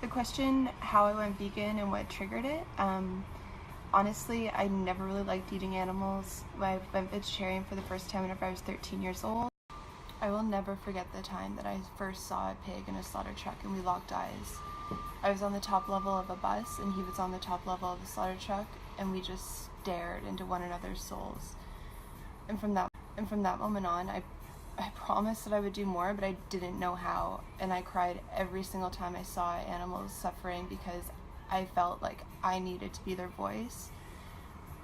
The question, how I went vegan and what triggered it, honestly, I never really liked eating animals. I went vegetarian for the first time whenever I was 13 years old. I will never forget the time that I first saw a pig in a slaughter truck and we locked eyes. I was on the top level of a bus and he was on the top level of a slaughter truck, and we just stared into one another's souls. And from that moment on, I promised that I would do more, but I didn't know how, and I cried every single time I saw animals suffering because I felt like I needed to be their voice.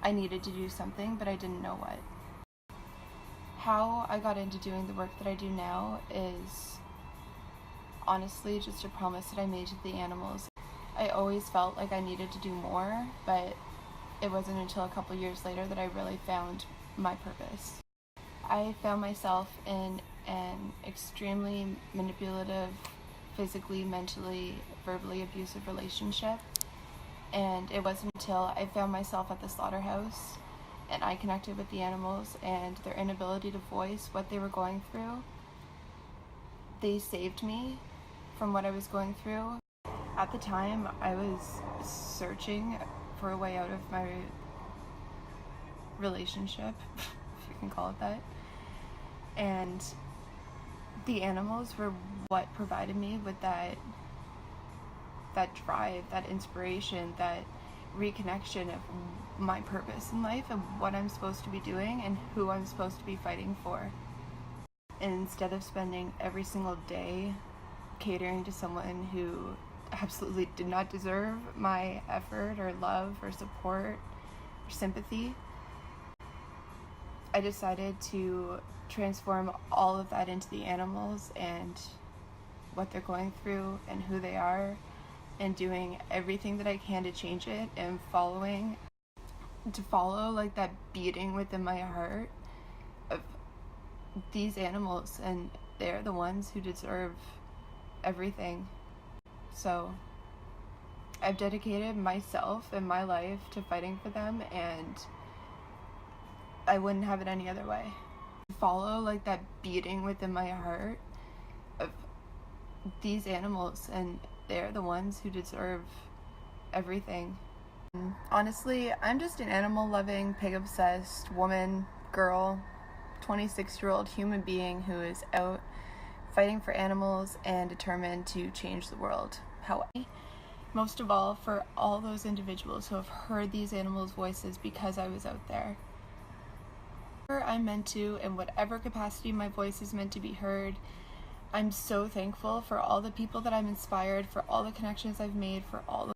I needed to do something, but I didn't know what. How I got into doing the work that I do now is honestly just a promise that I made to the animals. I always felt like I needed to do more, but it wasn't until a couple years later that I really found my purpose. I found myself in an extremely manipulative, physically, mentally, verbally abusive relationship, and it wasn't until I found myself at the slaughterhouse and I connected with the animals and their inability to voice what they were going through. They saved me from what I was going through. At the time, I was searching for a way out of my relationship, if you can call it that. And the animals were what provided me with that drive, that inspiration, that reconnection of my purpose in life and what I'm supposed to be doing and who I'm supposed to be fighting for. And instead of spending every single day catering to someone who absolutely did not deserve my effort or love or support or sympathy, I decided to transform all of that into the animals and what they're going through and who they are, and doing everything that I can to change it, and to follow like that beating within my heart of these animals, and they're the ones who deserve everything. So I've dedicated myself and my life to fighting for them, and I wouldn't have it any other way. Follow like that beating within my heart of these animals, and they're the ones who deserve everything. Honestly, I'm just an animal-loving, pig-obsessed woman, girl, 26-year-old human being who is out fighting for animals and determined to change the world. Most of all, for all those individuals who have heard these animals' voices because I was out there. I'm meant to, in whatever capacity my voice is meant to be heard. I'm so thankful for all the people that I'm inspired, for all the connections I've made, for all the